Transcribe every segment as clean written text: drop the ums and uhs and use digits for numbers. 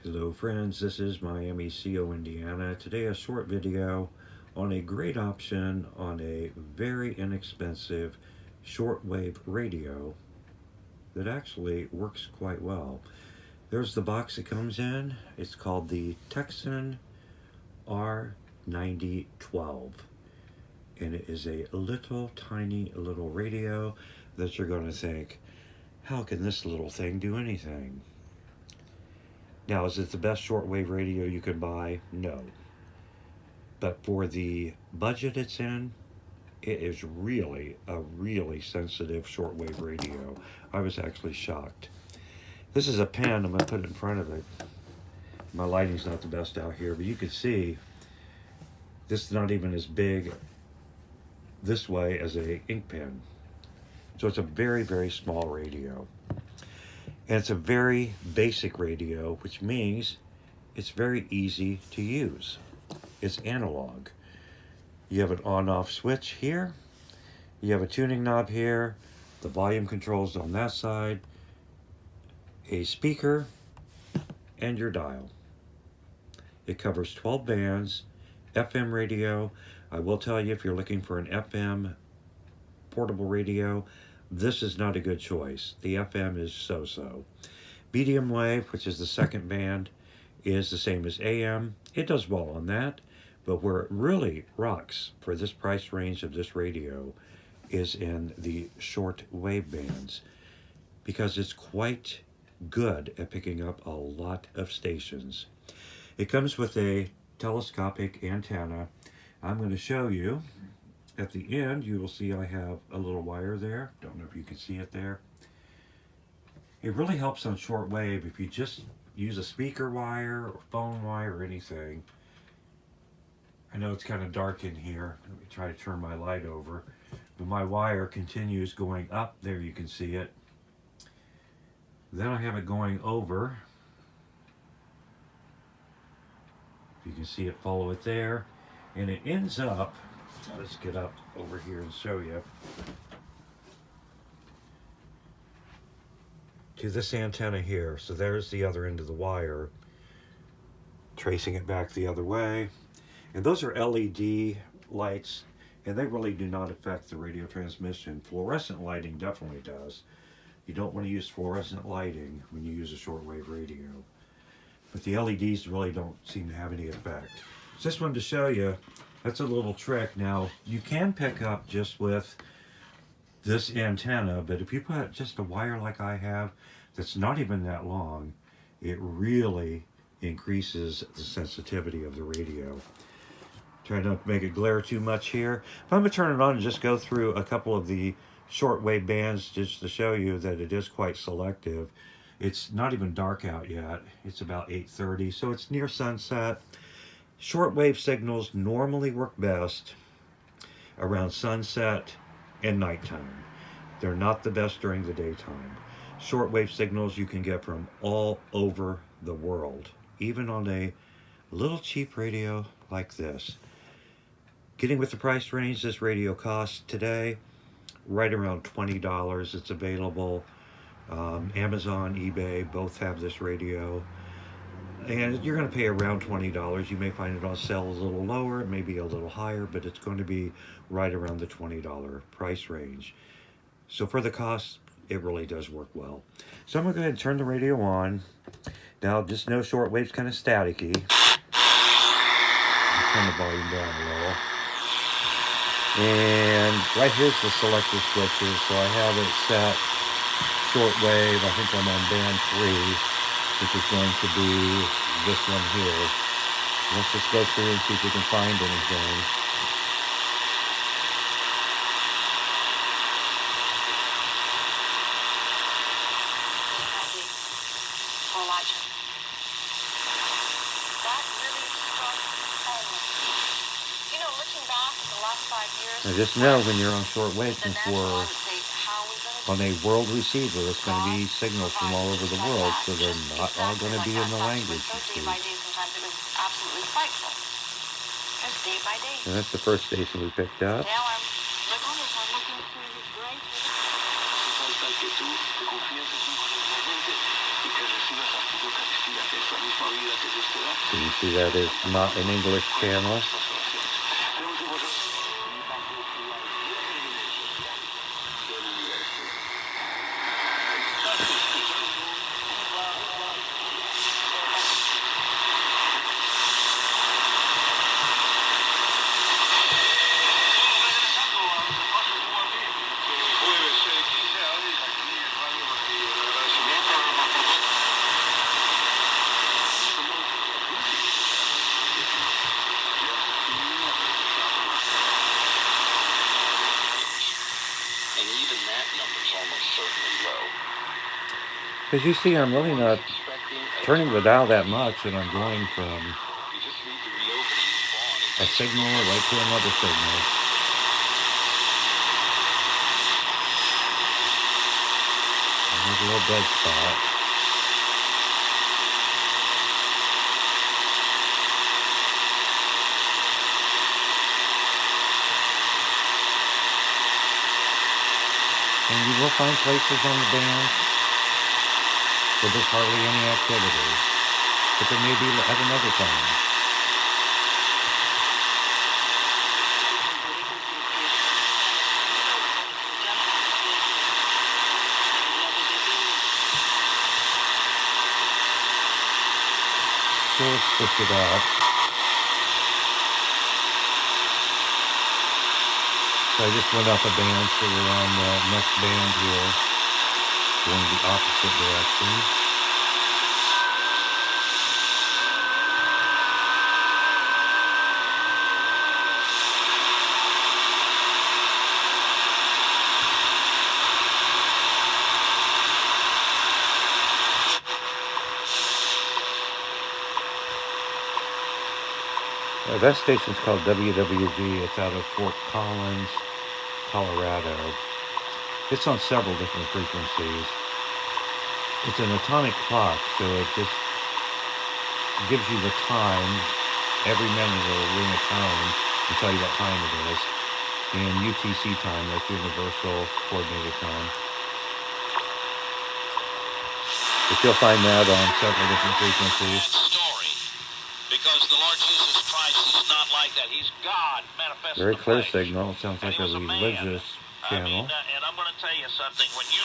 Hello friends, this is Miami CO, Indiana. Today a short video on a great option on a very inexpensive shortwave radio that actually works quite well. There's the box it comes in. It's called the TECSUN R9012. And it is a little tiny little radio that you're going to think, how can this little thing do anything? Now, is it the best shortwave radio you can buy? No. But for the budget it's in, it is really a really sensitive shortwave radio. I was actually shocked. This is a pen. I'm going to put it in front of it. My lighting's not the best out here, but you can see this is not even as big this way as a ink pen. So it's a very, very small radio. And it's a very basic radio, which means it's very easy to use. It's analog. You have an on-off switch here. You have a tuning knob here. The volume controls on that side. A speaker and your dial. It covers 12 bands. FM radio. I will tell you, if you're looking for an FM portable radio, this is not a good choice. The FM is so-so. Medium wave, which is the second band, is the same as AM. It does well on that, but where it really rocks for this price range of this radio is in the short wave bands, because it's quite good at picking up a lot of stations. It comes with a telescopic antenna. I'm going to show you. At the end, you will see I have a little wire there. Don't know if you can see it there. It really helps on shortwave if you just use a speaker wire or phone wire or anything. I know it's kind of dark in here. Let me try to turn my light over. But my wire continues going up. There you can see it. Then I have it going over. You can see it, follow it there. And it ends up, let's get up over here and show you, to this antenna here. So there's the other end of the wire, tracing it back the other way. And those are LED lights, and they really do not affect the radio transmission. Fluorescent lighting definitely does. You don't want to use fluorescent lighting when you use a shortwave radio. But the LEDs really don't seem to have any effect. Just wanted to show you, that's a little trick. Now, you can pick up just with this antenna, but if you put just a wire like I have, that's not even that long, it really increases the sensitivity of the radio. Try not to make it glare too much here. But I'm going to turn it on and just go through a couple of the shortwave bands just to show you that it is quite selective. It's not even dark out yet. It's about 8:30, so it's near sunset. Shortwave signals normally work best around sunset and nighttime. They're not the best during the daytime. Shortwave signals you can get from all over the world, even on a little cheap radio like this. Getting with the price range this radio costs today, right around $20. It's available. Amazon, eBay, both have this radio. And you're going to pay around $20. You may find it on sale a little lower, it may be a little higher, but it's going to be right around the $20 price range. So for the cost, it really does work well. So I'm going to go ahead and turn the radio on. Now, just know shortwave's kind of staticky. I'll turn the volume down a little. And right here's the selector switches. So I have it set shortwave. I think I'm on band 3. Which is going to be this one here. Let's just go through and see if we can find anything. Now just know when you're on shortwave, since we're on a world receiver, it's going to be signals from all over the world, so they're not all going to be in the language you speak. And that's the first station we picked up. Can you see that is not an English channel? As you see, I'm really not turning the dial that much, and I'm going from a signal right to another signal. And there's a little dead spot. And you will find places on the band where there's hardly any activity, but there may be at another time. So let's switch it up. So I just went up a band, so we're on the next band here, going the opposite direction. That station's called WWV. It's out of Fort Collins, Colorado. It's on several different frequencies. It's an atomic clock, so it just gives you the time. Every minute it'll ring a tone and tell you what time it is. And UTC time, that's Universal Coordinated Time. But you'll find that on several different frequencies. Because the Lord Jesus Christ is not like that. He's God manifested. Very clear signal. It sounds like a religious channel. And I'm going to tell you something. When you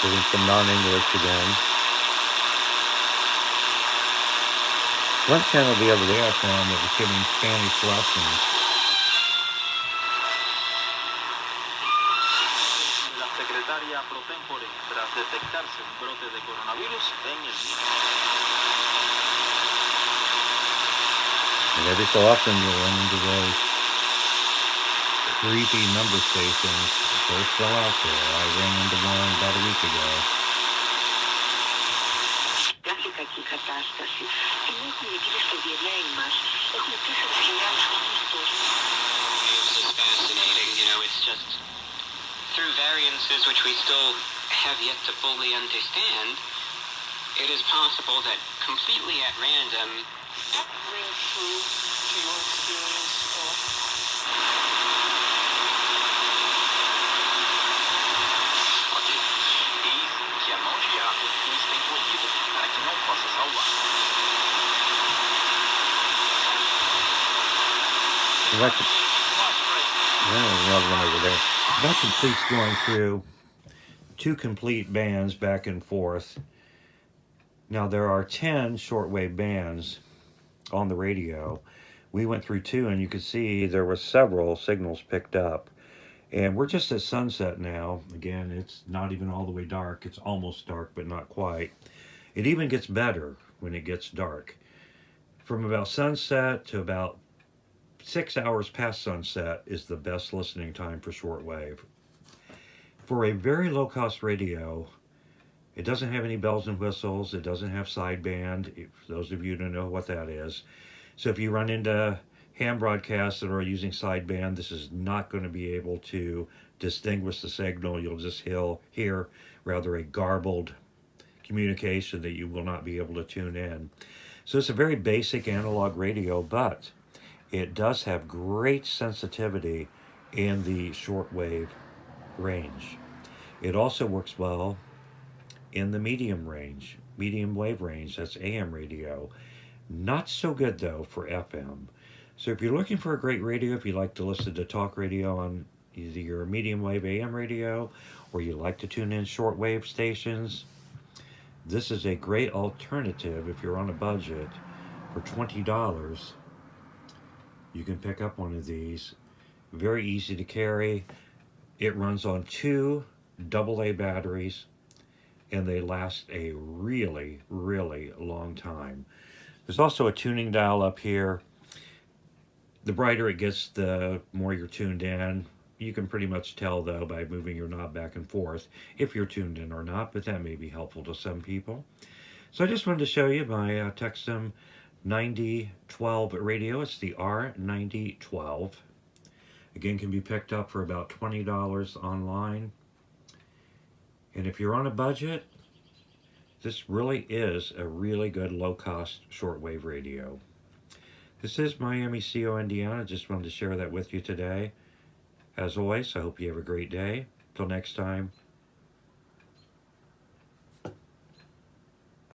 doing some non-English again. One channel the other day I found that was giving Spanish lessons. And every so often you'll run into those creepy number stations. They're still out there. I ran into one about a week ago. It's just fascinating, you know, it's just through variances which we still have yet to fully understand, it is possible that completely at random that rings true to your experience of another one over there. That completes going through 2 complete bands back and forth. Now there are 10 shortwave bands on the radio. We went through 2 and you could see there were several signals picked up. And we're just at sunset now. Again, it's not even all the way dark. It's almost dark, but not quite. It even gets better when it gets dark. From about sunset to about 6 hours past sunset is the best listening time for shortwave. For a very low-cost radio, It doesn't have any bells and whistles. It doesn't have sideband, for those of you who don't know what that is. So if you run into ham broadcasts that are using sideband, this is not going to be able to distinguish the signal. You'll just hear rather a garbled communication that you will not be able to tune in. So it's a very basic analog radio, but it does have great sensitivity in the shortwave range. It also works well in the medium wave range, that's AM radio. Not so good though for FM. So if you're looking for a great radio, if you like to listen to talk radio on either your medium wave AM radio, or you like to tune in shortwave stations, this is a great alternative if you're on a budget. For $20, you can pick up one of these. Very easy to carry. It runs on 2 AA batteries, and they last a really, really long time. There's also a tuning dial up here. The brighter it gets, the more you're tuned in. You can pretty much tell, though, by moving your knob back and forth if you're tuned in or not, but that may be helpful to some people. So I just wanted to show you my TECSUN 9012 radio. It's the R9012. Again, can be picked up for about $20 online. And if you're on a budget, this really is a really good low-cost shortwave radio. This is Miami CO, Indiana. Just wanted to share that with you today. As always, I hope you have a great day. Till next time,